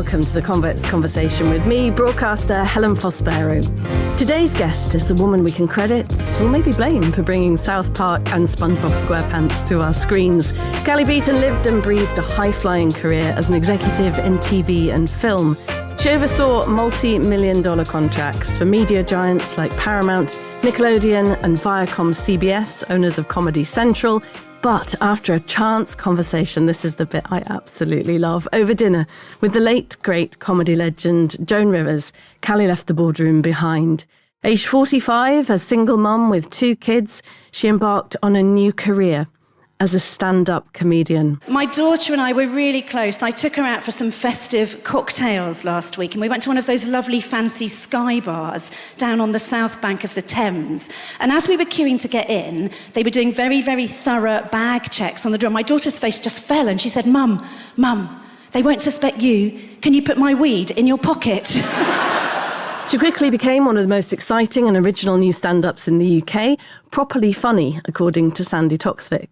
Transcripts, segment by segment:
welcome to the Convex Conversation with me, broadcaster Helen Fospero. Today's guest is the woman we can credit, or maybe blame, for bringing South Park and SpongeBob SquarePants to our screens. Callie Beaton lived and breathed a high-flying career as an executive in TV and film. She oversaw multi-million-dollar contracts for media giants like Paramount, Nickelodeon and ViacomCBS, owners of Comedy Central. But after a chance conversation, this is the bit I absolutely love, over dinner with the late, great comedy legend Joan Rivers, Callie left the boardroom behind. Aged 45, a single mum with 2 kids, she embarked on a new career as a stand-up comedian. My daughter and I were really close. I took her out for some festive cocktails last week, and we went to one of those lovely fancy sky bars down on the south bank of the Thames. And as we were queuing to get in, they were doing very, very thorough bag checks on the door. My daughter's face just fell, and she said, Mum, they won't suspect you. Can you put my weed in your pocket? She quickly became one of the most exciting and original new stand-ups in the UK, properly funny, according to Sandy Toksvig.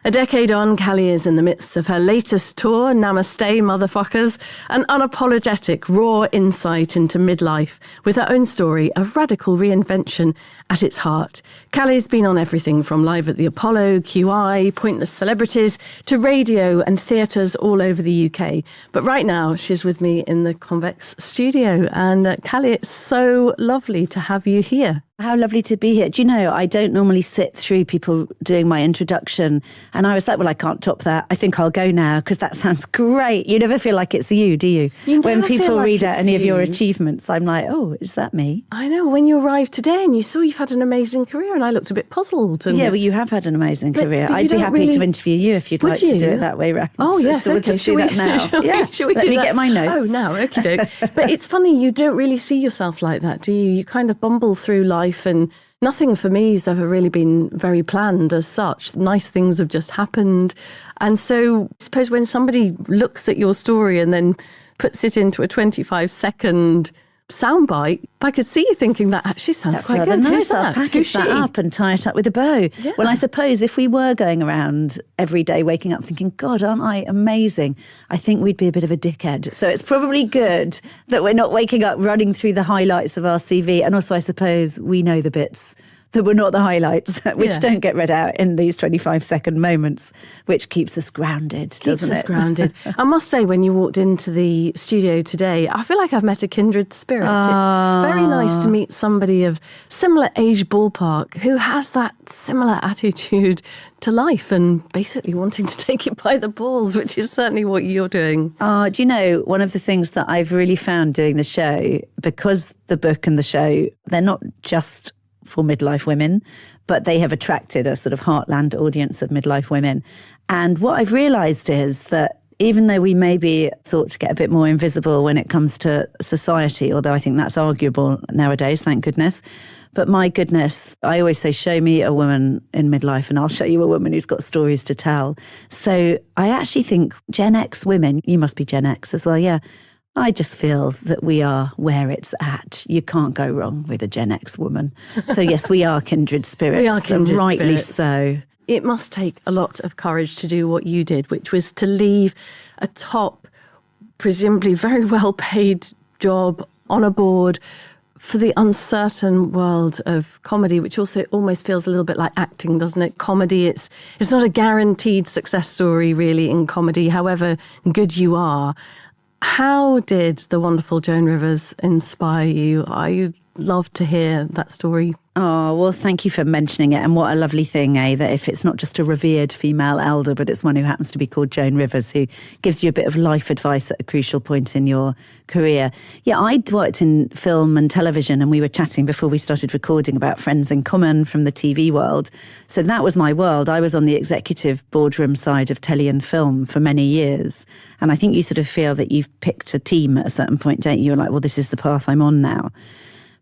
A decade on, Callie is in the midst of her latest tour, Namaste Mother F, an unapologetic, raw insight into midlife, with her own story of radical reinvention at its heart. Callie's been on everything from Live at the Apollo, QI, Pointless Celebrities, to radio and theatres all over the UK. But right now, she's with me in the Convex studio. And Callie, it's so lovely to have you here. How lovely to be here. Do you know, I don't normally sit through people doing my introduction. And I was like, well, I can't top that. I think I'll go now because that sounds great. You never feel like it's you, do you? When people read out any of your achievements, I'm like, oh, is that me? I know. When you arrived today and you saw you've had an amazing career, and I looked a bit puzzled. And yeah, well, you have had an amazing career. But I'd be happy to interview you if you'd like to do it that way round. Oh, yes, so okay. We'll just do that now. Shall we Let me get my notes. Oh, now, okie doke. But it's funny, you don't really see yourself like that, do you? You kind of bumble through life, and nothing for me has ever really been very planned as such. Nice things have just happened. And so I suppose when somebody looks at your story and then puts it into a 25-second soundbite, I could see you thinking that actually sounds quite good. Nice. I'll package that up and tie it up with a bow. Yeah. Well, I suppose if we were going around every day waking up thinking, God, aren't I amazing? I think we'd be a bit of a dickhead. So it's probably good that we're not waking up running through the highlights of our CV. And also, I suppose we know the bits that were not the highlights, which don't get read out in these 25-second moments, which keeps us grounded, doesn't it? Keeps us grounded. I must say, when you walked into the studio today, I feel like I've met a kindred spirit. It's very nice to meet somebody of similar age ballpark who has that similar attitude to life and basically wanting to take it by the balls, which is certainly what you're doing. Do you know, one of the things that I've really found doing the show, because the book and the show, they're not just for midlife women, but they have attracted a sort of heartland audience of midlife women. And what I've realised is that even though we may be thought to get a bit more invisible when it comes to society, although I think that's arguable nowadays, thank goodness, but my goodness, I always say, show me a woman in midlife and I'll show you a woman who's got stories to tell. So I actually think Gen X women, you must be Gen X as well, yeah, I just feel that we are where it's at. You can't go wrong with a Gen X woman. So yes, we are kindred spirits. We are kindred rightly spirits. So. It must take a lot of courage to do what you did, which was to leave a top, presumably very well-paid job on a board for the uncertain world of comedy, which also almost feels a little bit like acting, doesn't it? Comedy, it's not a guaranteed success story, really, in comedy, however good you are. How did the wonderful Joan Rivers inspire you? I'd love to hear that story. Oh, well, thank you for mentioning it. And what a lovely thing, that if it's not just a revered female elder, but it's one who happens to be called Joan Rivers, who gives you a bit of life advice at a crucial point in your career. Yeah, I'd worked in film and television, and we were chatting before we started recording about friends in common from the TV world. So that was my world. I was on the executive boardroom side of telly and film for many years. And I think you sort of feel that you've picked a team at a certain point, don't you? You're like, well, this is the path I'm on now.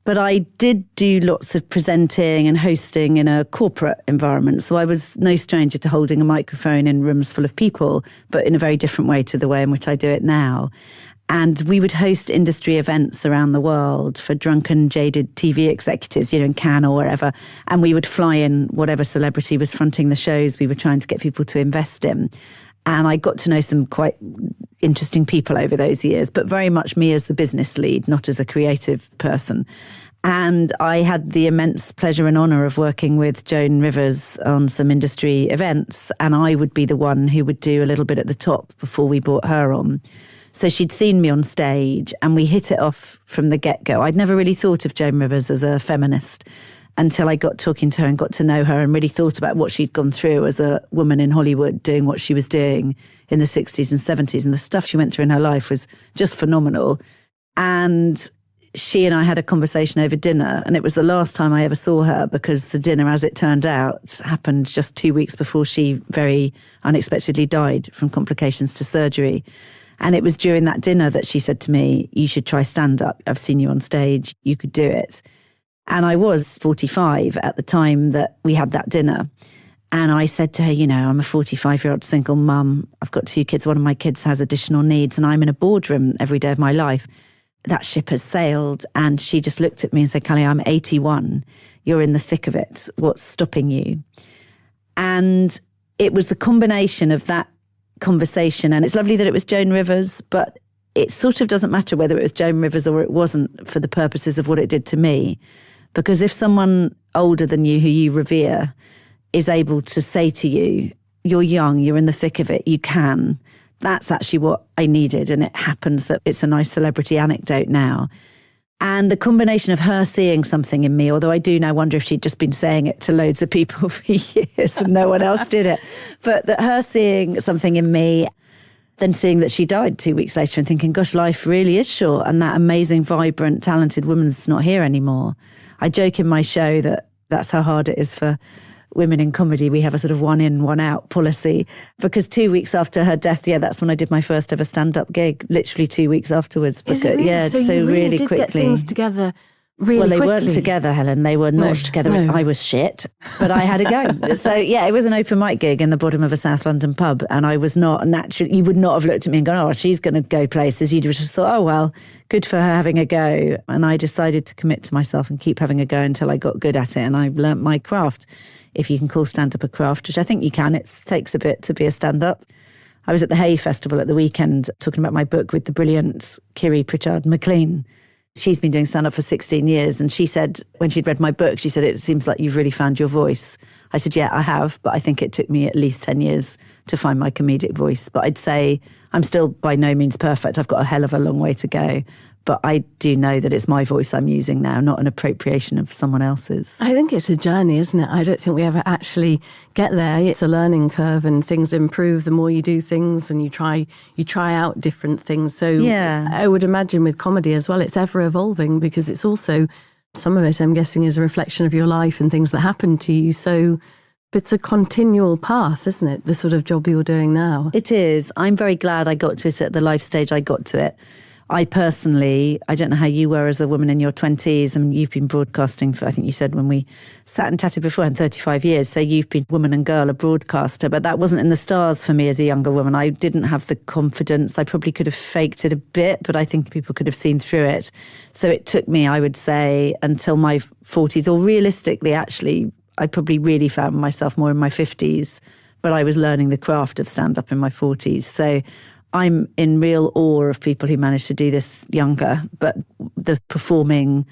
But I did do lots of presenting and hosting in a corporate environment. So I was no stranger to holding a microphone in rooms full of people, but in a very different way to the way in which I do it now. And we would host industry events around the world for drunken, jaded TV executives, in Cannes or wherever. And we would fly in whatever celebrity was fronting the shows we were trying to get people to invest in. And I got to know some quite interesting people over those years, but very much me as the business lead, not as a creative person. And I had the immense pleasure and honour of working with Joan Rivers on some industry events. And I would be the one who would do a little bit at the top before we brought her on. So she'd seen me on stage and we hit it off from the get-go. I'd never really thought of Joan Rivers as a feminist until I got talking to her and got to know her and really thought about what she'd gone through as a woman in Hollywood doing what she was doing in the 60s and 70s. And the stuff she went through in her life was just phenomenal. And she and I had a conversation over dinner, and it was the last time I ever saw her because the dinner, as it turned out, happened just 2 weeks before she very unexpectedly died from complications to surgery. And it was during that dinner that she said to me, "You should try stand-up. I've seen you on stage. You could do it." And I was 45 at the time that we had that dinner. And I said to her, I'm a 45-year-old single mum. I've got 2 kids. One of my kids has additional needs, and I'm in a boardroom every day of my life. That ship has sailed. And she just looked at me and said, "Callie, I'm 81. You're in the thick of it. What's stopping you?" And it was the combination of that conversation. And it's lovely that it was Joan Rivers, but it sort of doesn't matter whether it was Joan Rivers or it wasn't for the purposes of what it did to me. Because if someone older than you who you revere is able to say to you, "You're young, you're in the thick of it, you can," that's actually what I needed. And it happens that it's a nice celebrity anecdote now. And the combination of her seeing something in me, although I do now wonder if she'd just been saying it to loads of people for years and no one else did it, but that her seeing something in me, then seeing that she died 2 weeks later and thinking, gosh, life really is short, and that amazing, vibrant, talented woman's not here anymore. I joke in my show that that's how hard it is for women in comedy. We have a sort of one in, one out policy, because 2 weeks after her death, that's when I did my first ever stand-up gig, literally 2 weeks afterwards. Is it really? Yeah, so you really did quickly. Get things together really Well, they quickly. weren't together, Helen. They were not together. No. I was shit, but I had a go. So, it was an open mic gig in the bottom of a South London pub, and I was not naturally, you would not have looked at me and gone, "Oh, she's going to go places." You'd just thought, "Oh, well, good for her having a go." And I decided to commit to myself and keep having a go until I got good at it, and I learnt my craft, if you can call stand-up a craft, which I think you can. It takes a bit to be a stand-up. I was at the Hay Festival at the weekend talking about my book with the brilliant Kiri Pritchard-McLean. She's been doing stand-up for 16 years. And she said, when she'd read my book, she said, "It seems like you've really found your voice." I said, "Yeah, I have. But I think it took me at least 10 years to find my comedic voice. But I'd say I'm still by no means perfect. I've got a hell of a long way to go. But I do know that it's my voice I'm using now, not an appropriation of someone else's." I think it's a journey, isn't it? I don't think we ever actually get there. It's a learning curve, and things improve the more you do things and you try out different things. So I would imagine with comedy as well, it's ever evolving, because it's also, some of it I'm guessing is a reflection of your life and things that happen to you. So it's a continual path, isn't it? The sort of job you're doing now. It is. I'm very glad I got to it at the life stage I got to it. I personally, I don't know how you were as a woman in your 20s. I mean, you've been broadcasting for, I think you said when we sat and chatted before, in 35 years. So you've been woman and girl, a broadcaster, but that wasn't in the stars for me as a younger woman. I didn't have the confidence. I probably could have faked it a bit, but I think people could have seen through it. So it took me, I would say, until my 40s, or realistically, actually, I probably really found myself more in my 50s, but I was learning the craft of stand-up in my 40s. So I'm in real awe of people who managed to do this younger, but the performing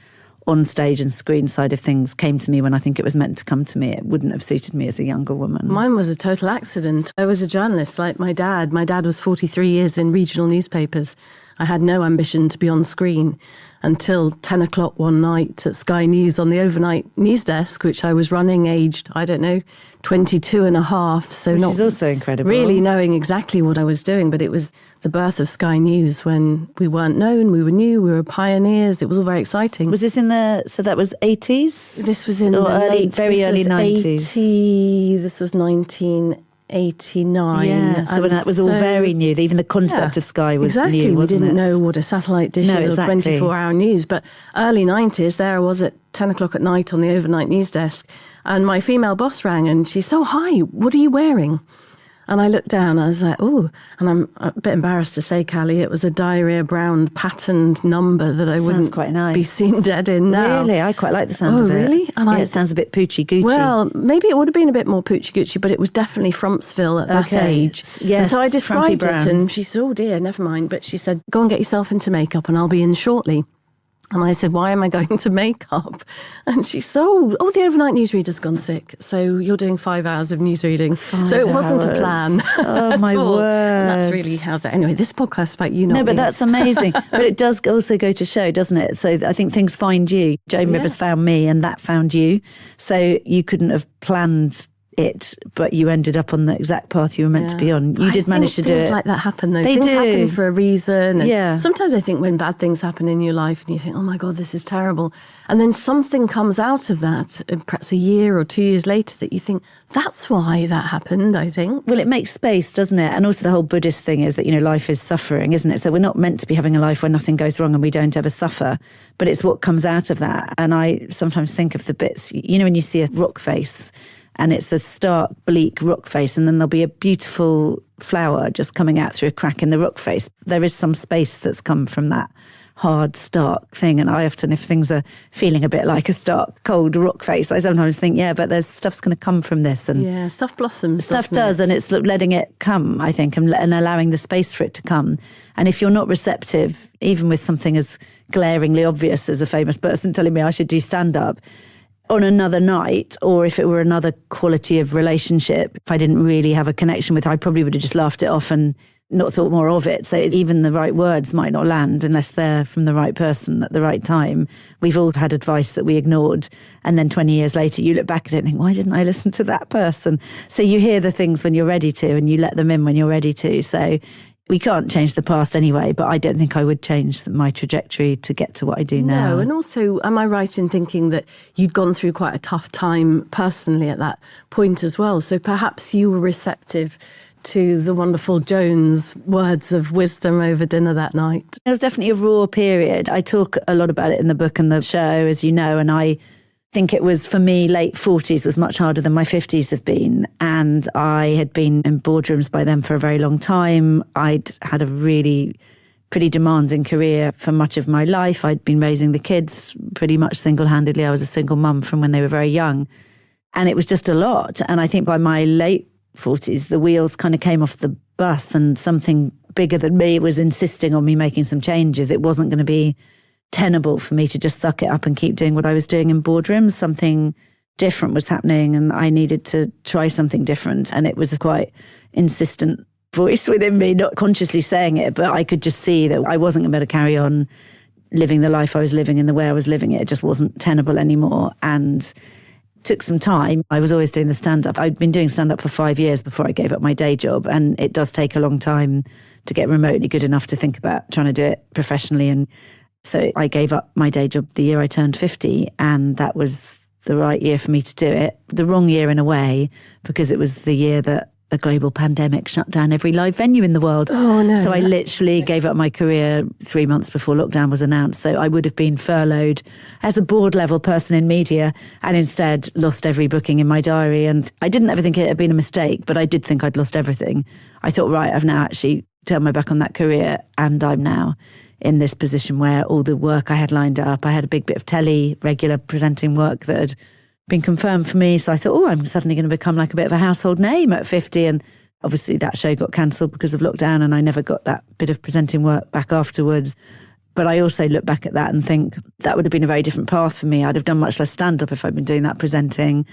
on stage and screen side of things came to me when I think it was meant to come to me. It wouldn't have suited me as a younger woman. Mine was a total accident. I was a journalist like my dad. My dad was 43 years in regional newspapers. I had no ambition to be on screen until 10 o'clock one night at Sky News on the overnight news desk, which I was running aged, 22 and a half. So which not is also incredible. Really knowing exactly what I was doing. But it was the birth of Sky News when we weren't known, we were new, we were pioneers. It was all very exciting. Was this so that was 80s? This was in or the very early 90s. This was 1989. Yeah, so when that was all very new. Even the concept of Sky was new, wasn't we didn't it? know what a satellite dish is or 24-hour news. But early 90s, there I was at 10 o'clock at night on the overnight news desk, and my female boss rang and she said, "Oh, hi, what are you wearing?" And I looked down, I was like, oh, and I'm a bit embarrassed to say, Callie, it was a diarrhea brown patterned number that I wouldn't quite nice. be seen dead in now. Really? I quite like the sound of it. Oh, really? And it sounds a bit poochie-goochie. Well, maybe it would have been a bit more poochie-goochie, but it was definitely Frumpsville at that age. Yes, and so I described it, brown. and she said, oh dear, never mind. But she said, go and get yourself into makeup and I'll be in shortly. And I said, why am I going to makeup? And she said, oh, the overnight newsreader's gone sick. So you're doing 5 hours of newsreading. 5 So it wasn't a hours. plan. Oh, my all. word. And that's really how that... Anyway, this podcast is about you not No, but being... that's amazing. But it does also go to show, doesn't it? So I think things find you. Joan Rivers found me and that found you. So you couldn't have planned it, but you ended up on the exact path you were meant to be on. You did manage to do it. Things like that happen, though. They Things do. happen for a reason. And Sometimes I think when bad things happen in your life and you think, oh my God, this is terrible. And then something comes out of that, perhaps a year or 2 years later, that you think, that's why that happened, I think. Well, it makes space, doesn't it? And also the whole Buddhist thing is that, life is suffering, isn't it? So we're not meant to be having a life where nothing goes wrong and we don't ever suffer, but it's what comes out of that. And I sometimes think of the bits, when you see a rock face, and it's a stark, bleak rock face, and then there'll be a beautiful flower just coming out through a crack in the rock face. There is some space that's come from that hard, stark thing. And I often, if things are feeling a bit like a stark, cold rock face, I sometimes think, but there's stuff's going to come from this. And stuff blossoms. Stuff does, and it's letting it come, I think, and allowing the space for it to come. And if you're not receptive, even with something as glaringly obvious as a famous person telling me I should do stand-up, on another night, or if it were another quality of relationship, if I didn't really have a connection with her, I probably would have just laughed it off and not thought more of it. So even the right words might not land unless they're from the right person at the right time. We've all had advice that we ignored, and then 20 years later you look back at it and think, why didn't I listen to that person? So you hear the things when you're ready to, and you let them in when you're ready to. So we can't change the past anyway, but I don't think I would change my trajectory to get to what I do now. No, and also, am I right in thinking that you'd gone through quite a tough time personally at that point as well? So perhaps you were receptive to the wonderful Joan's words of wisdom over dinner that night. It was definitely a raw period. I talk a lot about it in the book and the show, as you know, and I think it was, for me, late 40s was much harder than my 50s have been. And I had been in boardrooms by then for a very long time. I'd had a really pretty demanding career for much of my life. I'd been raising the kids pretty much single-handedly. I was a single mum from when they were very young. And it was just a lot. And I think by my late 40s, the wheels kind of came off the bus, and something bigger than me was insisting on me making some changes. It wasn't going to be tenable for me to just suck it up and keep doing what I was doing in boardrooms. Something different was happening, and I needed to try something different. And it was a quite insistent voice within me, not consciously saying it, but I could just see that I wasn't going to be able to carry on living the life I was living in the way I was living it. It just wasn't tenable anymore. And took some time. I was always doing the stand-up. I'd been doing stand-up for 5 years before I gave up my day job, and it does take a long time to get remotely good enough to think about trying to do it professionally. And so I gave up my day job the year I turned 50, and that was the right year for me to do it. The wrong year in a way, because it was the year that a global pandemic shut down every live venue in the world. Oh, no. So I literally gave up my career 3 months before lockdown was announced. So I would have been furloughed as a board level person in media, and instead lost every booking in my diary. And I didn't ever think it had been a mistake, but I did think I'd lost everything. I thought, right, I've now actually turned my back on that career, and I'm now in this position where all the work I had lined up, I had a big bit of telly, regular presenting work that had been confirmed for me. So I thought, I'm suddenly going to become like a bit of a household name at 50. And obviously that show got cancelled because of lockdown, and I never got that bit of presenting work back afterwards. But I also look back at that and think that would have been a very different path for me. I'd have done much less stand-up if I'd been doing that presenting.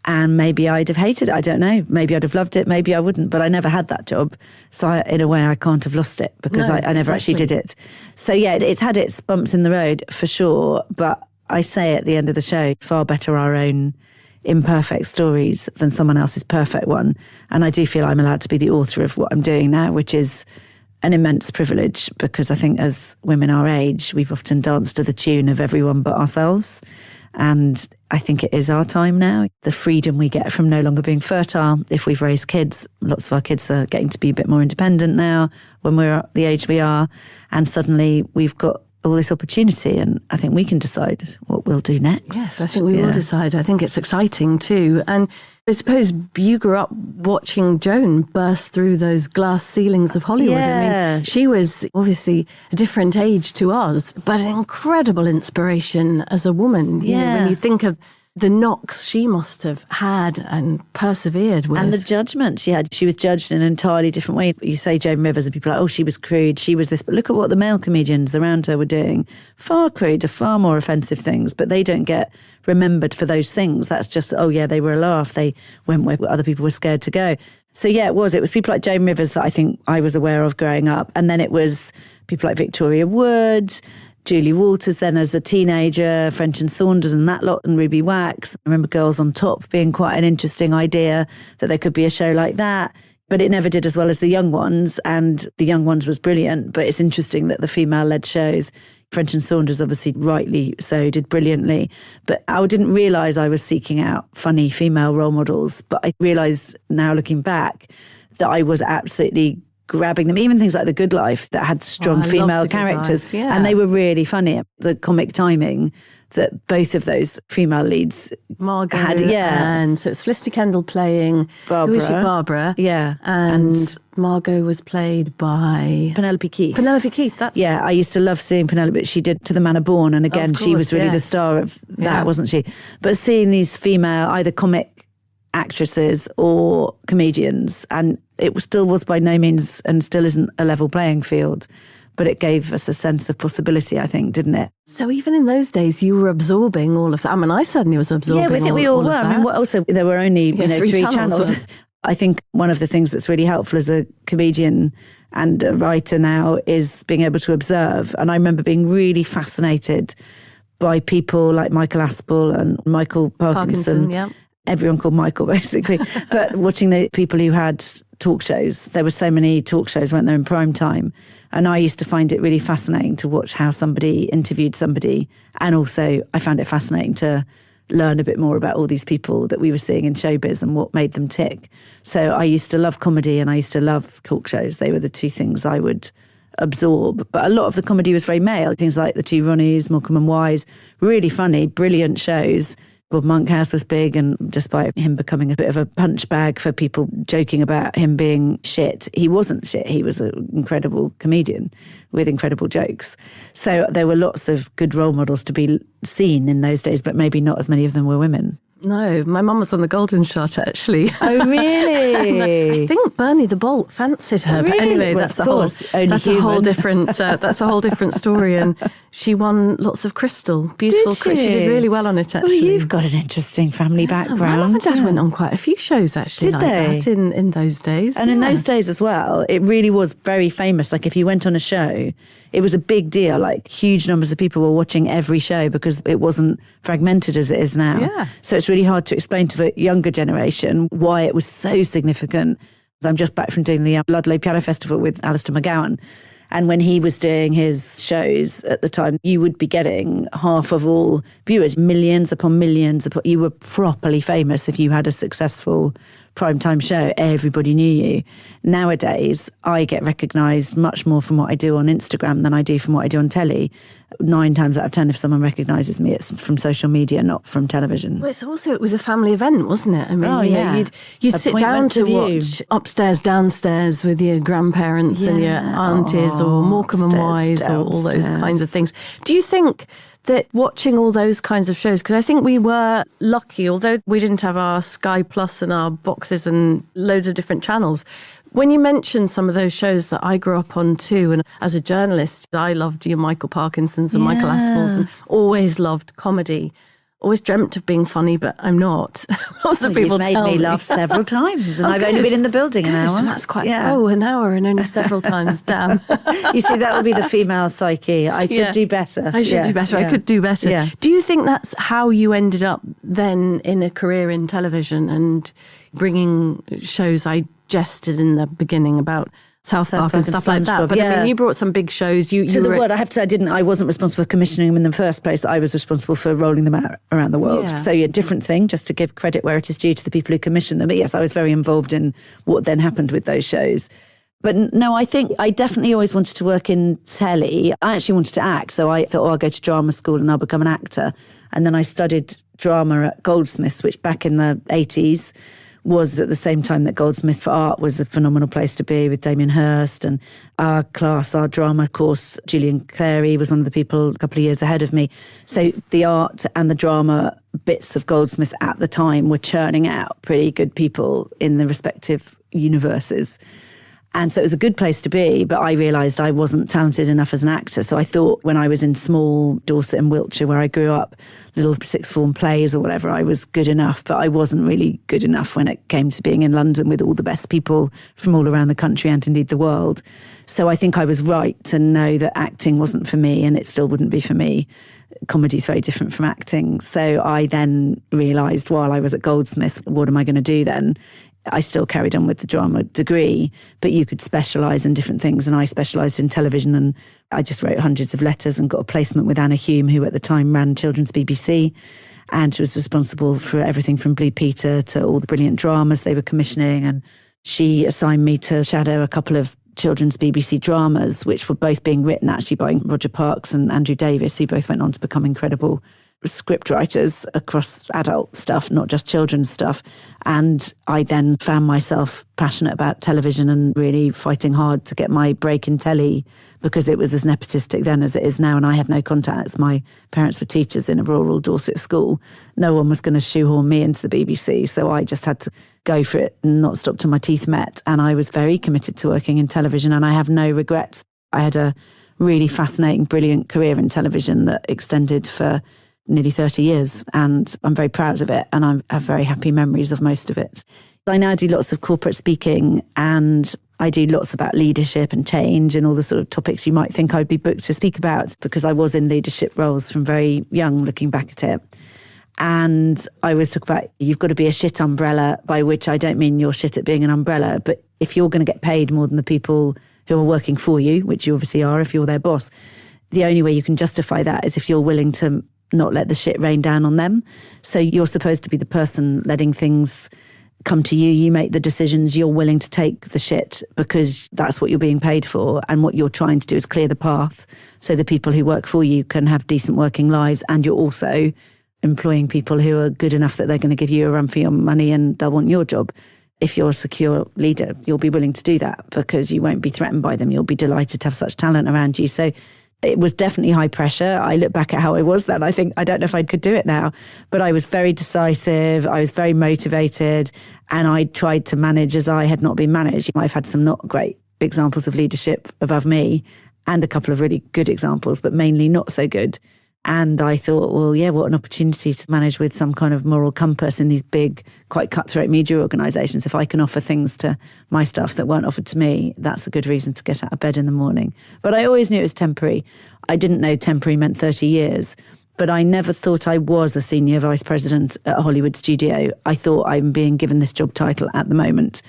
And maybe I'd have hated it. I don't know. Maybe I'd have loved it. Maybe I wouldn't. But I never had that job. So in a way, I can't have lost it because I never actually did it. So yeah, it's had its bumps in the road for sure. But I say at the end of the show, far better our own imperfect stories than someone else's perfect one. And I do feel I'm allowed to be the author of what I'm doing now, which is an immense privilege, because I think as women our age, we've often danced to the tune of everyone but ourselves. And I think it is our time now. The freedom we get from no longer being fertile. If we've raised kids, lots of our kids are getting to be a bit more independent now when we're at the age we are. And suddenly we've got all this opportunity, and I think we can decide what we'll do next. Yes, I think we will decide. I think it's exciting too. And I suppose you grew up watching Joan burst through those glass ceilings of Hollywood. Yeah. I mean, she was obviously a different age to us, but an incredible inspiration as a woman. You know, when you think of the knocks she must have had and persevered with. And the judgment she had. She was judged in an entirely different way. You say Joan Rivers and people are like, oh, she was crude, she was this. But look at what the male comedians around her were doing. Far cruder, far more offensive things, but they don't get remembered for those things. That's just, oh yeah, they were a laugh. They went where other people were scared to go. So yeah, it was people like Joan Rivers that I think I was aware of growing up. And then it was people like Victoria Wood, Julie Walters then as a teenager, French and Saunders and that lot, and Ruby Wax. I remember Girls on Top being quite an interesting idea that there could be a show like that. But it never did as well as The Young Ones, and The Young Ones was brilliant. But it's interesting that the female-led shows, French and Saunders obviously rightly so, did brilliantly. But I didn't realise I was seeking out funny female role models. But I realise now looking back that I was absolutely grabbing them, even things like The Good Life that had strong female characters, and they were really funny. The comic timing that both of those female leads Margot had, and so it's Felicity Kendall playing Barbara. Who was she? Barbara, and Margot was played by Penelope Keith. That's I used to love seeing Penelope. She did To the Manor Born, and again, she was really the star of that, wasn't she? But seeing these female, either comic actresses or comedians, and it still was by no means and still isn't a level playing field, but it gave us a sense of possibility, I think, didn't it? So even in those days, you were absorbing all of that. I mean, I certainly was absorbing. Yeah, I think we all were. I mean, also there were only three channels. I think one of the things that's really helpful as a comedian and a writer now is being able to observe. And I remember being really fascinated by people like Michael Aspel and Michael Parkinson. Everyone called Michael, basically. But watching the people who had talk shows, there were so many talk shows, weren't there, in prime time. And I used to find it really fascinating to watch how somebody interviewed somebody. And also I found it fascinating to learn a bit more about all these people that we were seeing in showbiz and what made them tick. So I used to love comedy and I used to love talk shows. They were the two things I would absorb. But a lot of the comedy was very male. Things like The Two Ronnies, Morecambe and Wise, really funny, brilliant shows. Bob Monkhouse was big, and despite him becoming a bit of a punch bag for people joking about him being shit, he wasn't shit. He was an incredible comedian with incredible jokes. So there were lots of good role models to be seen in those days, but maybe not as many of them were women. No, my mum was on the Golden Shot, actually. Oh, really? I think Bernie the Bolt fancied her. Really? But anyway, Well, that's a whole different story. And she won lots of crystal, beautiful crystal. She did really well on it, actually. Well, you've got an interesting family background. My mum and dad went on quite a few shows, actually, did like they? that in those days. And in those days as well, it really was very famous. Like if you went on a show, it was a big deal. Like huge numbers of people were watching every show because it wasn't fragmented as it is now. Yeah. So it's really hard to explain to the younger generation why it was so significant. I'm just back from doing the Ludlow Piano Festival with Alistair McGowan. And when he was doing his shows at the time, you would be getting half of all viewers, millions upon millions. You were properly famous if you had a successful primetime show. Everybody knew you. Nowadays, I get recognised much more from what I do on Instagram than I do from what I do on telly. 9 times out of 10, if someone recognises me, it's from social media, not from television. Well, it was a family event, wasn't it? I mean, you'd sit down to watch Upstairs, Downstairs with your grandparents and your aunties, or Morecambe and Wise, or all those kinds of things. Do you think that watching all those kinds of shows, because I think we were lucky, although we didn't have our Sky Plus and our boxes and loads of different channels, when you mentioned some of those shows that I grew up on too, and as a journalist, I loved your Michael Parkinsons and Michael Aspels, and always loved comedy. Always dreamt of being funny, but I'm not. Lots of people tell me. You've made me laugh several times, and I've only been in the building an hour. So that's quite, an hour and only several times, damn. You see, that would be the female psyche. I should do better. I should do better. I could do better. Yeah. Do you think that's how you ended up then in a career in television and bringing shows I jested in the beginning about South Park and stuff like that? But I mean, you brought some big shows. I have to say, I wasn't responsible for commissioning them in the first place. I was responsible for rolling them out around the world. So a different thing, just to give credit where it is due to the people who commissioned them. But yes, I was very involved in what then happened with those shows. But no, I think I definitely always wanted to work in telly. I actually wanted to act. So I thought, I'll go to drama school and I'll become an actor. And then I studied drama at Goldsmiths, which back in the 80s was at the same time that Goldsmith for Art was a phenomenal place to be, with Damien Hirst. And our class, our drama course, Julian Clary was one of the people a couple of years ahead of me. So the art and the drama bits of Goldsmith at the time were churning out pretty good people in the respective universes. And so it was a good place to be, but I realised I wasn't talented enough as an actor. So I thought when I was in small Dorset and Wiltshire, where I grew up, little sixth form plays or whatever, I was good enough, but I wasn't really good enough when it came to being in London with all the best people from all around the country and indeed the world. So I think I was right to know that acting wasn't for me, and it still wouldn't be for me. Comedy is very different from acting. So I then realised while I was at Goldsmiths, what am I going to do then? I still carried on with the drama degree, but you could specialise in different things. And I specialised in television, and I just wrote hundreds of letters and got a placement with Anna Hume, who at the time ran Children's BBC. And she was responsible for everything from Blue Peter to all the brilliant dramas they were commissioning. And she assigned me to shadow a couple of children's BBC dramas, which were both being written actually by Roger Parks and Andrew Davis, who both went on to become incredible script writers across adult stuff, not just children's stuff. And I then found myself passionate about television and really fighting hard to get my break in telly, because it was as nepotistic then as it is now, and I had no contacts. My parents were teachers in a rural Dorset school. No one was going to shoehorn me into the BBC, so I just had to go for it and not stop till my teeth met. And I was very committed to working in television, and I have no regrets. I had a really fascinating, brilliant career in television that extended for nearly 30 years, and I'm very proud of it, and I have very happy memories of most of it. I now do lots of corporate speaking, and I do lots about leadership and change and all the sort of topics you might think I'd be booked to speak about, because I was in leadership roles from very young, looking back at it. And I always talk about, you've got to be a shit umbrella, by which I don't mean you're shit at being an umbrella, but if you're going to get paid more than the people who are working for you, which you obviously are if you're their boss, the only way you can justify that is if you're willing to not let the shit rain down on them. So you're supposed to be the person letting things come to you. You make the decisions. You're willing to take the shit because that's what you're being paid for. And what you're trying to do is clear the path so the people who work for you can have decent working lives. And you're also employing people who are good enough that they're going to give you a run for your money and they'll want your job. If you're a secure leader, you'll be willing to do that because you won't be threatened by them. You'll be delighted to have such talent around you. So it was definitely high pressure. I look back at how I was then. I think, I don't know if I could do it now, but I was very decisive. I was very motivated, and I tried to manage as I had not been managed. I've had some not great examples of leadership above me and a couple of really good examples, but mainly not so good. And I thought, well, yeah, what an opportunity to manage with some kind of moral compass in these big, quite cutthroat media organisations. If I can offer things to my staff that weren't offered to me, that's a good reason to get out of bed in the morning. But I always knew it was temporary. I didn't know temporary meant 30 years, but I never thought I was a senior vice president at a Hollywood studio. I thought I'm being given this job title at the moment,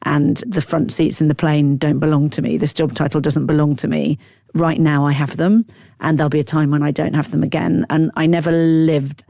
and the front seats in the plane don't belong to me. This job title doesn't belong to me. Right now I have them, and there'll be a time when I don't have them again. And I never lived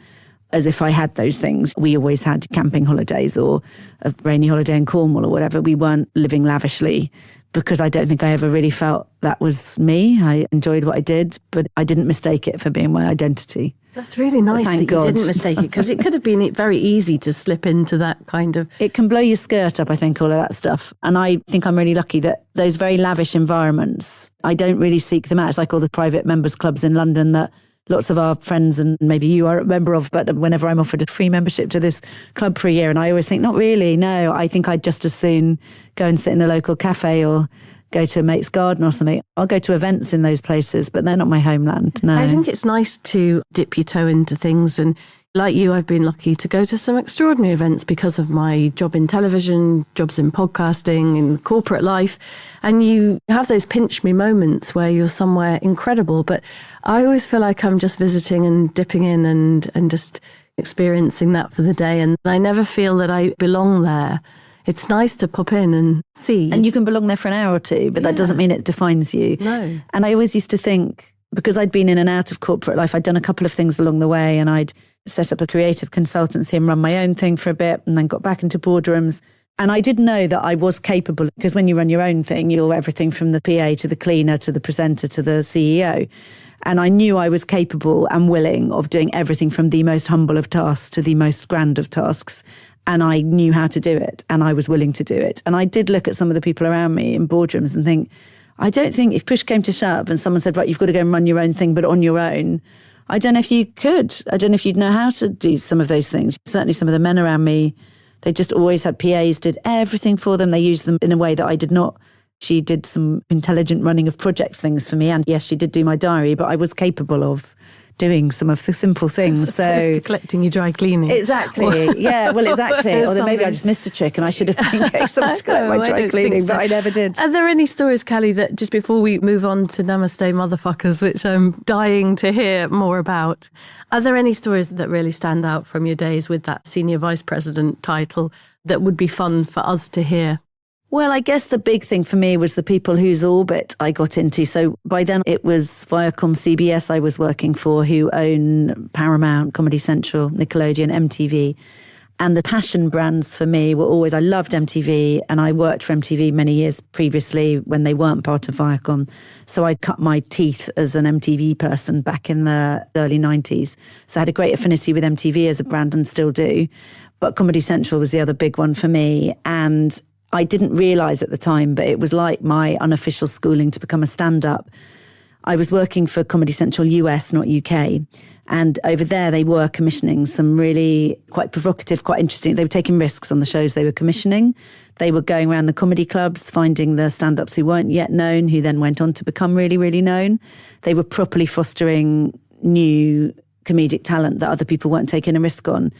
as if I had those things. We always had camping holidays or a rainy holiday in Cornwall or whatever. We weren't living lavishly because I don't think I ever really felt that was me. I enjoyed what I did, but I didn't mistake it for being my identity. That's really nice that God. You didn't mistake it, because it could have been very easy to slip into that kind of... It can blow your skirt up, I think, all of that stuff. And I think I'm really lucky that those very lavish environments, I don't really seek them out. It's like all the private members clubs in London that lots of our friends, and maybe you are a member of, but whenever I'm offered a free membership to this club for a year, and I always think, not really, no, I think I'd just as soon go and sit in a local cafe or go to a mate's garden or something. I'll go to events in those places, but they're not my homeland, no. I think it's nice to dip your toe into things, and like you, I've been lucky to go to some extraordinary events because of my job in television, jobs in podcasting, in corporate life. And you have those pinch me moments where you're somewhere incredible. But I always feel like I'm just visiting and dipping in and just experiencing that for the day. And I never feel that I belong there. It's nice to pop in and see. And you can belong there for an hour or two, but that doesn't mean it defines you. No. And I always used to think, because I'd been in and out of corporate life, I'd done a couple of things along the way, and I'd set up a creative consultancy and run my own thing for a bit, and then got back into boardrooms. And I did know that I was capable, because when you run your own thing, you're everything from the PA to the cleaner to the presenter to the CEO. And I knew I was capable and willing of doing everything from the most humble of tasks to the most grand of tasks. And I knew how to do it, and I was willing to do it. And I did look at some of the people around me in boardrooms and think, I don't think if push came to shove and someone said, right, you've got to go and run your own thing, but on your own, I don't know if you could. I don't know if you'd know how to do some of those things. Certainly some of the men around me, they just always had PAs, did everything for them. They used them in a way that I did not. She did some intelligent running of projects things for me. And yes, she did do my diary, but I was capable of doing some of the simple things. So collecting your dry cleaning. Exactly. Yeah, well, exactly. Although maybe I just missed a trick and I should have been getting someone to collect my dry cleaning, but I never did. Are there any stories, Callie, that just before we move on to Namaste Motherfuckers, which I'm dying to hear more about, are there any stories that really stand out from your days with that senior vice president title that would be fun for us to hear? Well, I guess the big thing for me was the people whose orbit I got into. So by then it was ViacomCBS I was working for, who own Paramount, Comedy Central, Nickelodeon, MTV. And the passion brands for me were always, I loved MTV, and I worked for MTV many years previously when they weren't part of Viacom. So I cut my teeth as an MTV person back in the early 90s. So I had a great affinity with MTV as a brand and still do. But Comedy Central was the other big one for me. And I didn't realise at the time, but it was like my unofficial schooling to become a stand-up. I was working for Comedy Central US, not UK. And over there, they were commissioning some really quite provocative, quite interesting. They were taking risks on the shows they were commissioning. They were going around the comedy clubs, finding the stand-ups who weren't yet known, who then went on to become really, really known. They were properly fostering new comedic talent that other people weren't taking a risk on.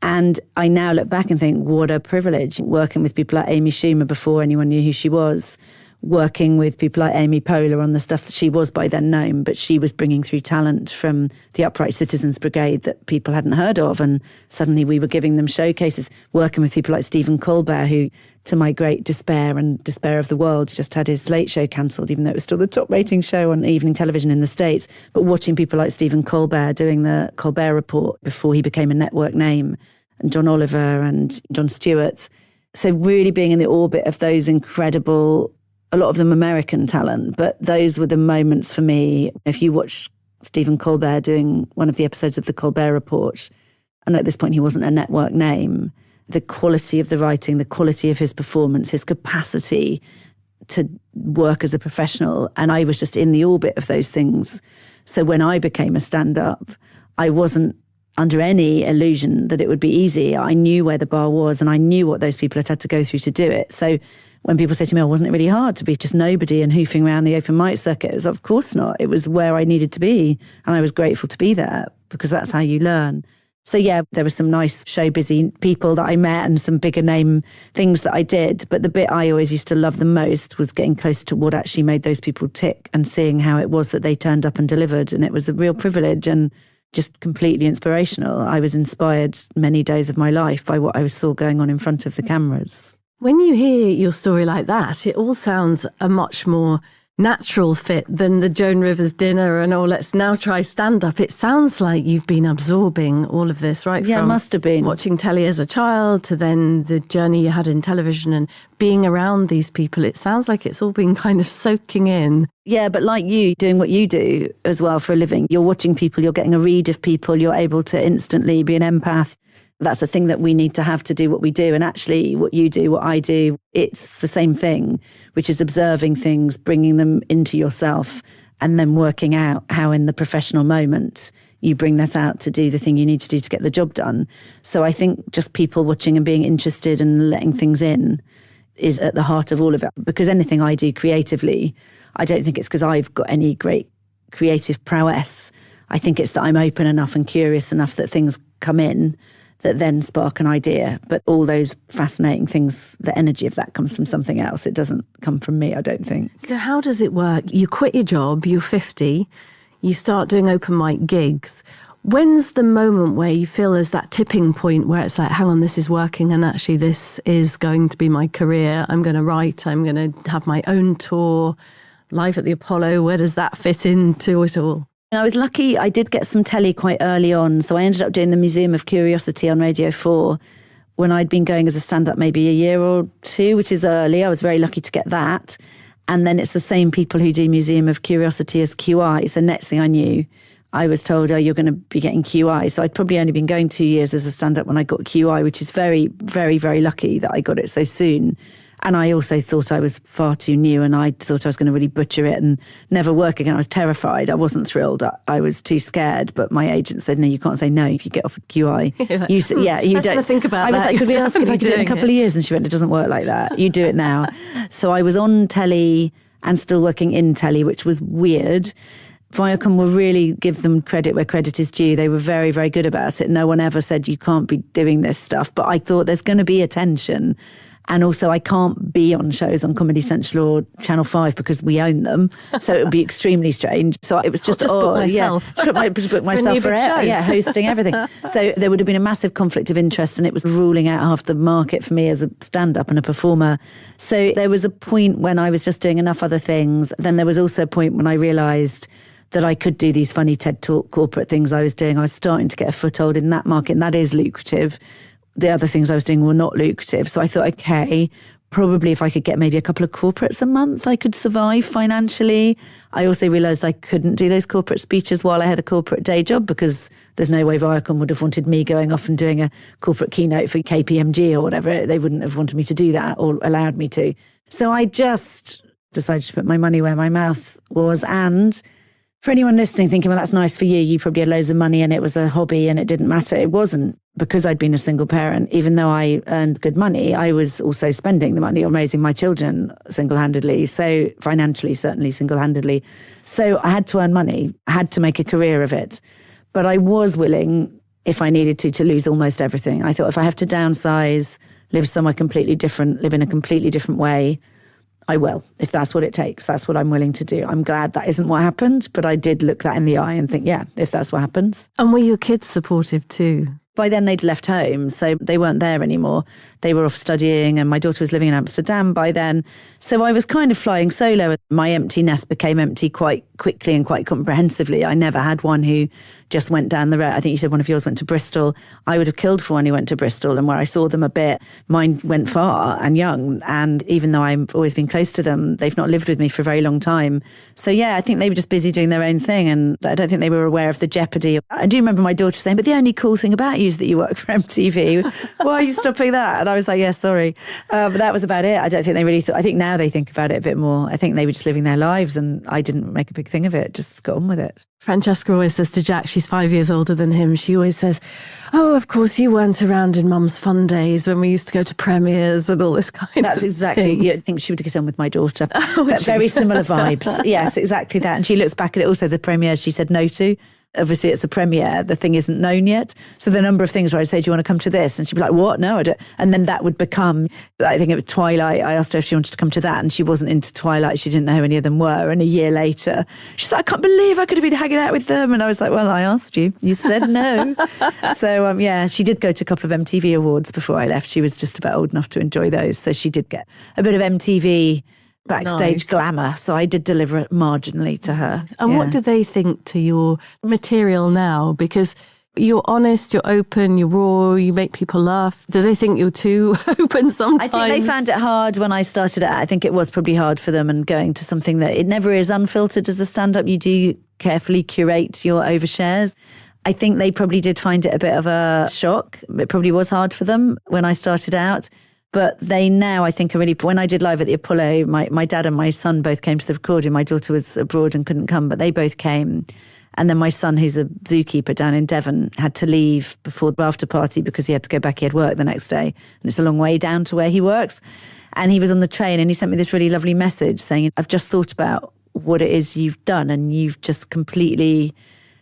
And I now look back and think, what a privilege, working with people like Amy Schumer before anyone knew who she was, working with people like Amy Poehler on the stuff that she was by then known, but she was bringing through talent from the Upright Citizens Brigade that people hadn't heard of. And suddenly we were giving them showcases, working with people like Stephen Colbert, who, to my great despair and despair of the world, just had his Late Show cancelled, even though it was still the top rating show on evening television in the States. But watching people like Stephen Colbert doing the Colbert Report before he became a network name, and John Oliver and Jon Stewart. So really being in the orbit of those incredible, a lot of them American talent, but those were the moments for me. If you watch Stephen Colbert doing one of the episodes of the Colbert Report, and at this point he wasn't a network name, the quality of the writing, the quality of his performance, his capacity to work as a professional, and I was just in the orbit of those things. So when I became a stand-up, I wasn't under any illusion that it would be easy. I knew where the bar was and I knew what those people had to go through to do it. So when people say to me, oh, wasn't it really hard to be just nobody and hoofing around the open mic circuit? It was, of course not. It was where I needed to be. And I was grateful to be there because that's how you learn. So yeah, there were some nice show-busy people that I met and some bigger name things that I did. But the bit I always used to love the most was getting close to what actually made those people tick and seeing how it was that they turned up and delivered. And it was a real privilege and just completely inspirational. I was inspired many days of my life by what I saw going on in front of the cameras. When you hear your story like that, it all sounds a much more natural fit than the Joan Rivers dinner and, oh, let's now try stand-up. It sounds like you've been absorbing all of this, right? Yeah, from it must have been. Watching telly as a child to then the journey you had in television and being around these people. It sounds like it's all been kind of soaking in. Yeah, but like you, doing what you do as well for a living, you're watching people, you're getting a read of people, you're able to instantly be an empath. That's the thing that we need to have to do what we do. And actually what you do, what I do, it's the same thing, which is observing things, bringing them into yourself, and then working out how in the professional moment you bring that out to do the thing you need to do to get the job done. So I think just people watching and being interested and letting things in is at the heart of all of it. Because anything I do creatively, I don't think it's because I've got any great creative prowess. I think it's that I'm open enough and curious enough that things come in that then spark an idea. But all those fascinating things, the energy of that comes from something else. It doesn't come from me, I don't think. So how does it work? You quit your job, you're 50, you start doing open mic gigs. When's the moment where you feel there's that tipping point where it's like, hang on, this is working and actually this is going to be my career. I'm going to write, I'm going to have my own tour, live at the Apollo. Where does that fit into it all? I was lucky, I did get some telly quite early on. So I ended up doing the Museum of Curiosity on Radio 4, when I'd been going as a stand-up maybe a year or two, which is early. I was very lucky to get that. And then it's the same people who do Museum of Curiosity as QI. So next thing I knew, I was told, oh, you're going to be getting QI. So I'd probably only been going 2 years as a stand-up when I got QI, which is very, very, very lucky that I got it so soon. And I also thought I was far too new, and I thought I was going to really butcher it and never work again. I was terrified. I wasn't thrilled. I was too scared. But my agent said, no, you can't say no if you get offered QI. You don't think about that. I was like, could we ask if I could do it in a couple of years? And she went, it doesn't work like that. You do it now. So I was on telly and still working in telly, which was weird. Viacom will really give them credit where credit is due. They were very, very good about it. No one ever said you can't be doing this stuff. But I thought there's going to be attention. And also I can't be on shows on Comedy Central or Channel 5 because we own them. So it would be extremely strange. So it was just, book myself. Book myself for it. Yeah, hosting everything. So there would have been a massive conflict of interest, and it was ruling out half the market for me as a stand-up and a performer. So there was a point when I was just doing enough other things. Then there was also a point when I realised that I could do these funny TED Talk corporate things I was doing. I was starting to get a foothold in that market, and that is lucrative. The other things I was doing were not lucrative. So I thought, okay, probably if I could get maybe a couple of corporates a month, I could survive financially. I also realised I couldn't do those corporate speeches while I had a corporate day job, because there's no way Viacom would have wanted me going off and doing a corporate keynote for KPMG or whatever. They wouldn't have wanted me to do that or allowed me to. So I just decided to put my money where my mouth was. And for anyone listening thinking, well, that's nice for you, you probably had loads of money and it was a hobby and it didn't matter. It wasn't, because I'd been a single parent. Even though I earned good money, I was also spending the money on raising my children single-handedly. So financially, certainly single-handedly. So I had to earn money. I had to make a career of it. But I was willing, if I needed to lose almost everything. I thought, if I have to downsize, live somewhere completely different, live in a completely different way, I will. If that's what it takes, that's what I'm willing to do. I'm glad that isn't what happened, but I did look that in the eye and think, yeah, if that's what happens. And were your kids supportive too? By then they'd left home, so they weren't there anymore. They were off studying, and my daughter was living in Amsterdam by then. So I was kind of flying solo. My empty nest became empty quite quickly and quite comprehensively. I never had one who just went down the road. I think you said one of yours went to Bristol. I would have killed for one who went to Bristol, and where I saw them a bit, mine went far and young. And even though I've always been close to them, they've not lived with me for a very long time. So yeah, I think they were just busy doing their own thing, and I don't think they were aware of the jeopardy. I do remember my daughter saying, but the only cool thing about you is that you work for MTV. Why are you stopping that? And I was like, yeah, sorry. But that was about it. I don't think they really thought. I think now they think about it a bit more. I think they were just living their lives, and I didn't make a big thing of it. Just got on with it. Francesca always says to Jack, she's 5 years older than him, she always says, oh, of course you weren't around in Mum's fun days when we used to go to premieres and all this kind That's of exactly, thing. I think she would get on with my daughter. Very similar vibes. Yes, exactly that. And she looks back at it also, the premieres she said no to. Obviously, it's a premiere. The thing isn't known yet. So the number of things where I'd say, do you want to come to this? And she'd be like, what? No, I don't. And then that would become, I think it was Twilight. I asked her if she wanted to come to that, and she wasn't into Twilight. She didn't know who any of them were. And a year later, she's like, I can't believe I could have been hanging out with them. And I was like, well, I asked you. You said no. So, yeah, she did go to a couple of MTV awards before I left. She was just about old enough to enjoy those. So she did get a bit of MTV backstage glamour, so I did deliver it marginally to her. And what do they think to your material now? Because you're honest, you're open, you're raw, you make people laugh. Do they think you're too open sometimes? I think they found it hard when I started out. I think it was probably hard for them, and going to something that it never is unfiltered as a stand-up. You do carefully curate your overshares. I think they probably did find it a bit of a shock. It probably was hard for them when I started out. But they now, I think, are really... When I did Live at the Apollo, my dad and my son both came to the recording. My daughter was abroad and couldn't come, but they both came. And then my son, who's a zookeeper down in Devon, had to leave before the after party because he had to go back. He had work the next day. And it's a long way down to where he works. And he was on the train and he sent me this really lovely message saying, I've just thought about what it is you've done, and you've just completely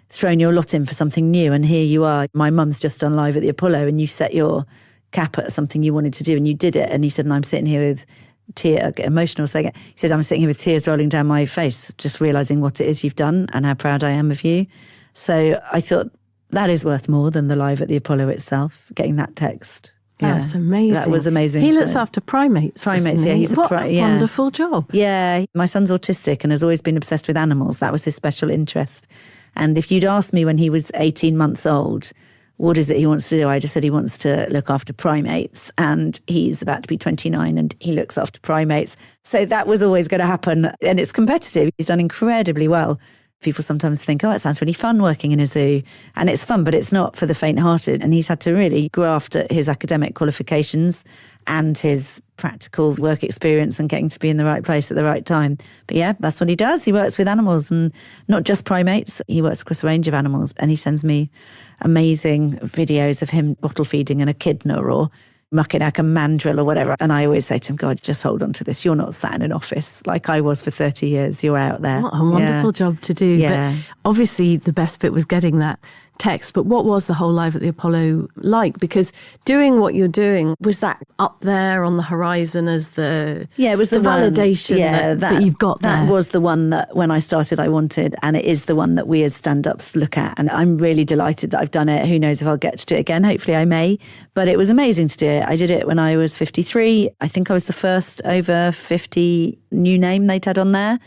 thrown your lot in for something new. And here you are. My mum's just done Live at the Apollo, and you set your cap at something you wanted to do, and you did it. And he said, and I'm sitting here with tears, I get emotional saying it. He said, I'm sitting here with tears rolling down my face, just realising what it is you've done and how proud I am of you. So I thought that is worth more than the Live at the Apollo itself, getting that text. That's amazing. That was amazing. He looks after primates. Primates, yeah. He's what a wonderful job. Yeah. My son's autistic and has always been obsessed with animals. That was his special interest. And if you'd asked me when he was 18 months old what is it he wants to do? I just said he wants to look after primates, and he's about to be 29 and he looks after primates. So that was always going to happen. And it's competitive. He's done incredibly well. People sometimes think, oh, it sounds really fun working in a zoo. And it's fun, but it's not for the faint-hearted. And he's had to really graft at his academic qualifications and his practical work experience and getting to be in the right place at the right time. But yeah, that's what he does. He works with animals, and not just primates. He works across a range of animals, and he sends me amazing videos of him bottle feeding an echidna or mucking like a mandrill or whatever. And I always say to him, God, just hold on to this. You're not sat in an office like I was for 30 years. You're out there. What a wonderful job to do. Yeah. But obviously the best bit was getting that text. But what was the whole Live at the Apollo like? Because doing what you're doing, was that up there on the horizon as the it was the validation that you've got there? That was the one that when I started I wanted, and it is the one that we as stand-ups look at. And I'm really delighted that I've done it. Who knows if I'll get to do it again. Hopefully I may. But it was amazing to do it. I did it when I was 53. I think I was the first over 50 new name they'd had on there.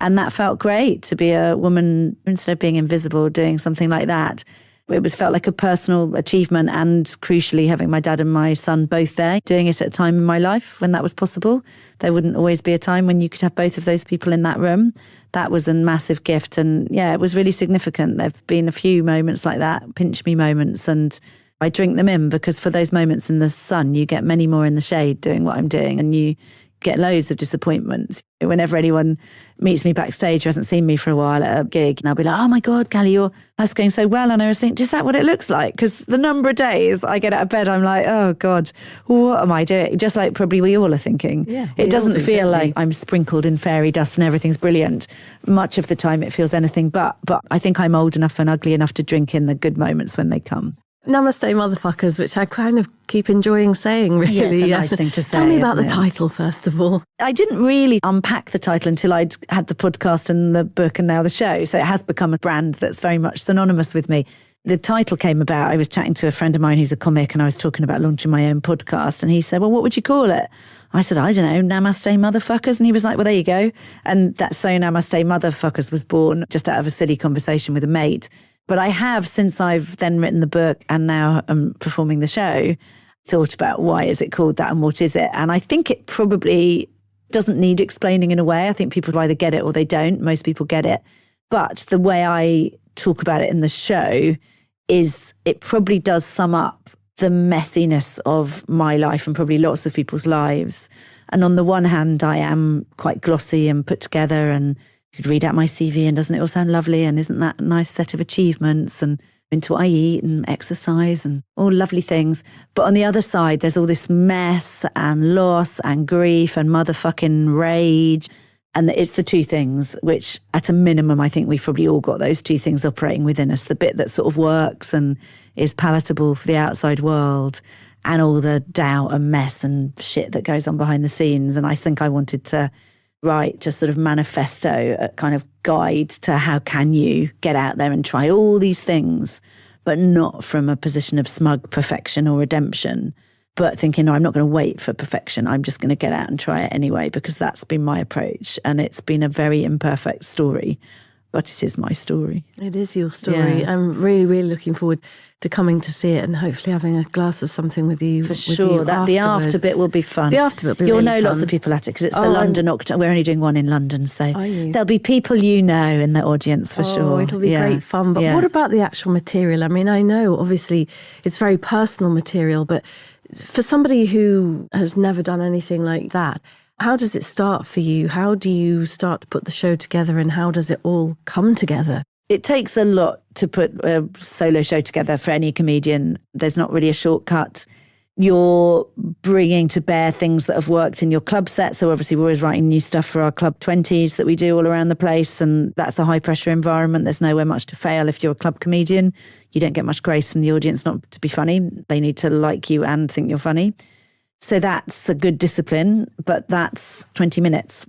And that felt great to be a woman, instead of being invisible, doing something like that. It felt like a personal achievement, and crucially having my dad and my son both there, doing it at a time in my life when that was possible. There wouldn't always be a time when you could have both of those people in that room. That was a massive gift. And yeah, it was really significant. There've been a few moments like that, pinch me moments, and I drink them in, because for those moments in the sun, you get many more in the shade doing what I'm doing, and you get loads of disappointments. Whenever anyone meets me backstage who hasn't seen me for a while at a gig, and I'll be like, oh my God, Callie, your life's going so well. And I always think, is that what it looks like? Because the number of days I get out of bed, I'm like, oh God, what am I doing? Just like probably we all are thinking. Yeah, it doesn't feel like I'm sprinkled in fairy dust and everything's brilliant. Much of the time it feels anything but I think I'm old enough and ugly enough to drink in the good moments when they come. Namaste Motherfuckers, which I kind of keep enjoying saying, really. Yeah, it's a nice thing to say. Tell me about the isn't it? title, first of all. I didn't really unpack the title until I'd had the podcast and the book and now the show. So it has become a brand that's very much synonymous with me. The title came about, I was chatting to a friend of mine who's a comic, and I was talking about launching my own podcast. And he said, well, what would you call it? I said, I don't know, Namaste Motherfuckers. And he was like, well, there you go. And that So Namaste Motherfuckers was born just out of a silly conversation with a mate. But I have, since I've then written the book and now I'm performing the show, thought about why is it called that and what is it? And I think it probably doesn't need explaining in a way. I think people either get it or they don't. Most people get it. But the way I talk about it in the show is it probably does sum up the messiness of my life and probably lots of people's lives. And on the one hand, I am quite glossy and put together, and you could read out my CV and doesn't it all sound lovely? And isn't that a nice set of achievements? And into what I eat and exercise and all lovely things. But on the other side, there's all this mess and loss and grief and motherfucking rage. And it's the two things, which at a minimum, I think we've probably all got those two things operating within us. The bit that sort of works and is palatable for the outside world, and all the doubt and mess and shit that goes on behind the scenes. And I think I wanted to write a sort of manifesto, a kind of guide to how can you get out there and try all these things, but not from a position of smug perfection or redemption, but thinking, no, I'm not going to wait for perfection. I'm just going to get out and try it anyway, because that's been my approach. And it's been a very imperfect story, but it is my story. It is your story. Yeah. I'm really, really looking forward to coming to see it and hopefully having a glass of something with you. For sure. The after bit will be fun. The after bit will be You'll really know fun. lots of people at it because it's the London October. We're only doing one in London, so there'll be people you know in the audience for sure. It'll be great fun. But what about the actual material? I mean, I know obviously it's very personal material, but for somebody who has never done anything like that, how does it start for you? How do you start to put the show together, and how does it all come together? It takes a lot to put a solo show together for any comedian. There's not really a shortcut. You're bringing to bear things that have worked in your club set. So obviously we're always writing new stuff for our Club 20s that we do all around the place. And that's a high pressure environment. There's nowhere much to fail if you're a club comedian. You don't get much grace from the audience not to be funny. They need to like you and think you're funny. So that's a good discipline, but that's 20 minutes.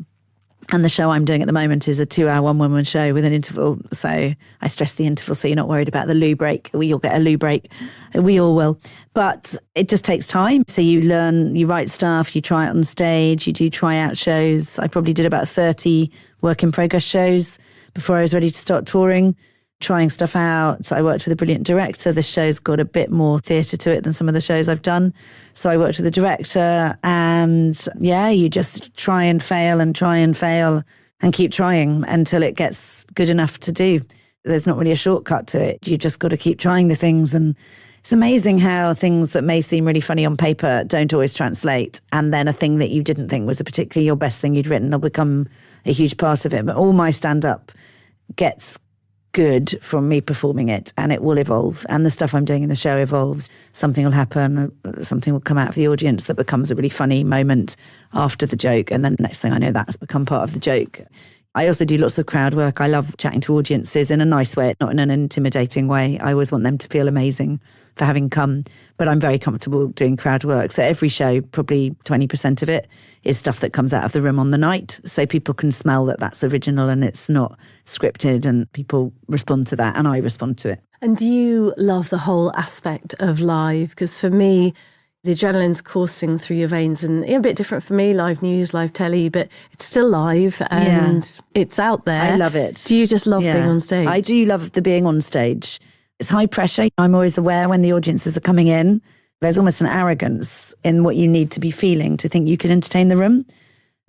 And the show I'm doing at the moment is a 2-hour one-woman show with an interval. So I stress the interval so you're not worried about the loo break. You'll get a loo break. We all will. But it just takes time. So you learn, you write stuff, you try it on stage, you do try-out shows. I probably did about 30 work-in-progress shows before I was ready to start touring. trying stuff out. I worked with a brilliant director. This show's got a bit more theatre to it than some of the shows I've done. So I worked with a director, and you just try and fail and keep trying until it gets good enough to do. There's not really a shortcut to it. You just got to keep trying the things. And it's amazing how things that may seem really funny on paper don't always translate. And then a thing that you didn't think was particularly your best thing you'd written will become a huge part of it. But all my stand-up gets good from me performing it, and it will evolve. And the stuff I'm doing in the show evolves. Something will happen, something will come out of the audience that becomes a really funny moment after the joke. And then the next thing I know, that's become part of the joke. I also do lots of crowd work. I love chatting to audiences in a nice way, not in an intimidating way. I always want them to feel amazing for having come. But I'm very comfortable doing crowd work. So every show, probably 20% of it is stuff that comes out of the room on the night. So people can smell that that's original and it's not scripted, and people respond to that and I respond to it. And do you love the whole aspect of live? Because for me, the adrenaline's coursing through your veins, and a bit different for me, live news, live telly, but it's still live and it's out there. I love it. Do you just love being on stage? I do love the being on stage. It's high pressure. I'm always aware when the audiences are coming in. There's almost an arrogance in what you need to be feeling to think you can entertain the room.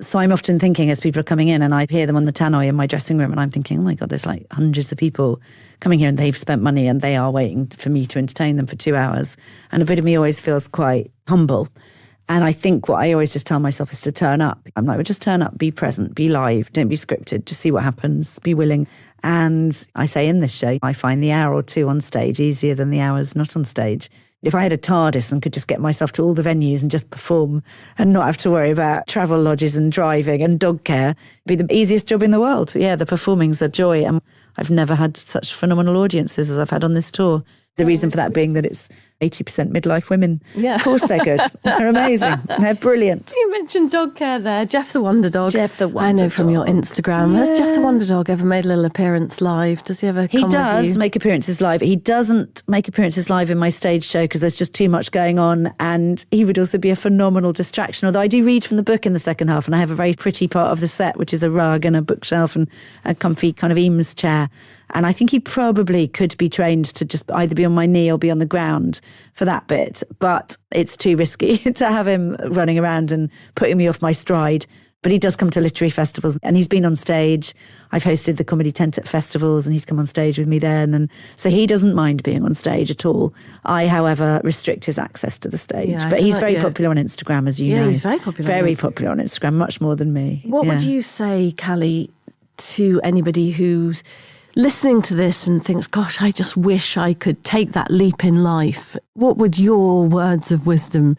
So I'm often thinking as people are coming in, and I hear them on the tannoy in my dressing room, and I'm thinking, oh my God, there's like hundreds of people coming here and they've spent money and they are waiting for me to entertain them for 2 hours. And a bit of me always feels quite humble. And I think what I always just tell myself is to turn up. I'm like, well, just turn up, be present, be live, don't be scripted, just see what happens, be willing. And I say in this show, I find the hour or two on stage easier than the hours not on stage. If I had a TARDIS and could just get myself to all the venues and just perform and not have to worry about travel lodges and driving and dog care, it'd be the easiest job in the world. Yeah, the performing's a joy. And I've never had such phenomenal audiences as I've had on this tour. The reason for that being that it's 80% midlife women. Yeah. Of course they're good. They're amazing. They're brilliant. You mentioned dog care there. Jeff the Wonder Dog. Jeff the Wonder I know Dog. from your Instagram. Has Jeff the Wonder Dog ever made a little appearance live? Does he ever come with you? He does make appearances live. He doesn't make appearances live in my stage show because there's just too much going on, and he would also be a phenomenal distraction. Although I do read from the book in the second half, and I have a very pretty part of the set, which is a rug and a bookshelf and a comfy kind of Eames chair. And I think he probably could be trained to just either be on my knee or be on the ground for that bit. But it's too risky to have him running around and putting me off my stride. But he does come to literary festivals, and he's been on stage. I've hosted the Comedy Tent at festivals, and he's come on stage with me then. And so he doesn't mind being on stage at all. I, however, restrict his access to the stage. Yeah, but he's very popular on Instagram, as you know. Yeah, he's very popular. Very popular on Instagram, much more than me. What would you say, Callie, to anybody who's listening to this and thinks, gosh, I just wish I could take that leap in life? What would your words of wisdom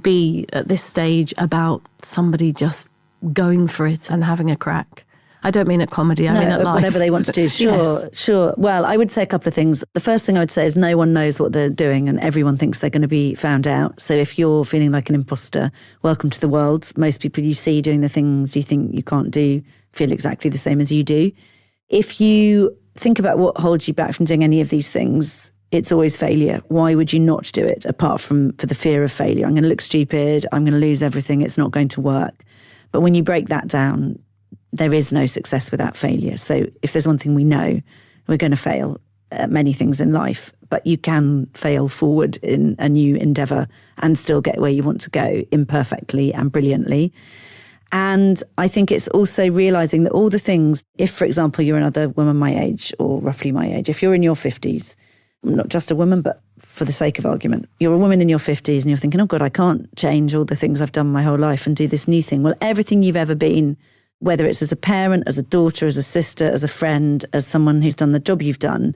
be at this stage about somebody just going for it and having a crack? I don't mean at comedy, I mean at life. Whatever they want to do, sure. Well, I would say a couple of things. The first thing I would say is no one knows what they're doing and everyone thinks they're going to be found out. So if you're feeling like an imposter, welcome to the world. Most people you see doing the things you think you can't do feel exactly the same as you do. If you think about what holds you back from doing any of these things, it's always failure. Why would you not do it apart from for the fear of failure? I'm going to look stupid. I'm going to lose everything. It's not going to work. But when you break that down, there is no success without failure. So if there's one thing we know, we're going to fail at many things in life, but you can fail forward in a new endeavour and still get where you want to go imperfectly and brilliantly. And I think it's also realising that all the things, if, for example, you're another woman my age or roughly my age, if you're in your 50s, not just a woman, but for the sake of argument, you're a woman in your 50s and you're thinking, oh God, I can't change all the things I've done my whole life and do this new thing. Well, everything you've ever been, whether it's as a parent, as a daughter, as a sister, as a friend, as someone who's done the job you've done,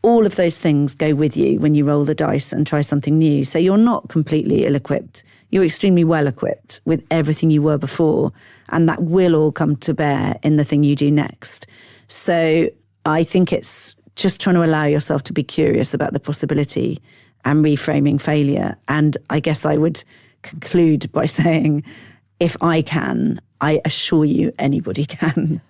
all of those things go with you when you roll the dice and try something new. So you're not completely ill-equipped. You're extremely well-equipped with everything you were before, and that will all come to bear in the thing you do next. So I think it's just trying to allow yourself to be curious about the possibility and reframing failure. And I guess I would conclude by saying, if I can, I assure you anybody can.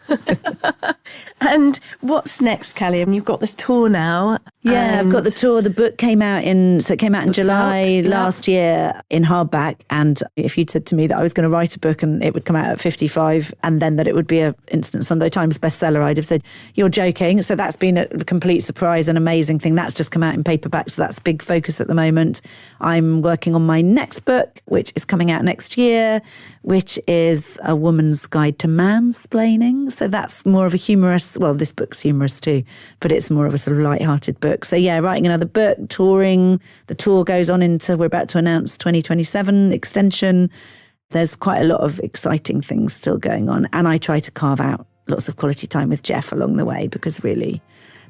And what's next, Callie? And you've got this tour now. Yeah, I've got the tour. The book came out in July last year in hardback. And if you'd said to me that I was going to write a book and it would come out at 55 and then that it would be a instant Sunday Times bestseller, I'd have said, you're joking. So that's been a complete surprise and amazing thing. That's just come out in paperback. So that's big focus at the moment. I'm working on my next book, which is coming out next year, which is A Woman's Guide to Mansplaining. So that's more of a humorous, well, this book's humorous too, but it's more of a sort of light-hearted book. So yeah, writing another book, touring. The tour goes on into, we're about to announce 2027 extension. There's quite a lot of exciting things still going on. And I try to carve out lots of quality time with Jeff along the way, because really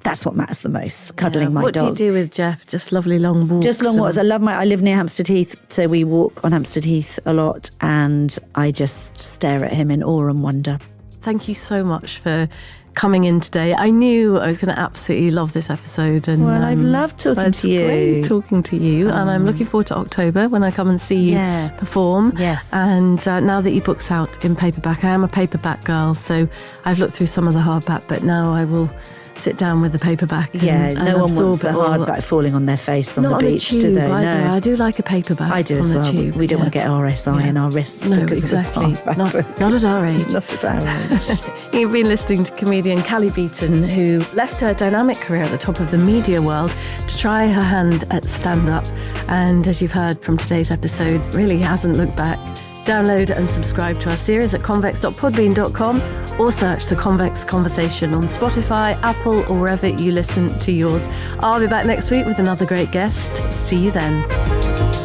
that's what matters the most, cuddling my dog. What do you do with Jeff? Just lovely long walks? Just long walks. I live near Hampstead Heath, so we walk on Hampstead Heath a lot, and I just stare at him in awe and wonder. Thank you so much for coming in today. I knew I was going to absolutely love this episode. And well, I've loved talking to you. Great talking to you. And I'm looking forward to October when I come and see you perform. Yes. And now that your book's out in paperback, I am a paperback girl, so I've looked through some of the hardback, but now I will sit down with the paperback. And no one wants the hardback falling on their face on the beach, do they? Either. No, I do like a paperback. I do as well. We don't want to get RSI in our wrists. No, exactly. Not at our age. Not at our age. You've been listening to comedian Callie Beaton, who left her dynamic career at the top of the media world to try her hand at stand-up. And as you've heard from today's episode, really hasn't looked back. Download and subscribe to our series at convex.podbean.com, or search The Convex Conversation on Spotify, Apple, or wherever you listen to yours. I'll be back next week with another great guest. See you then.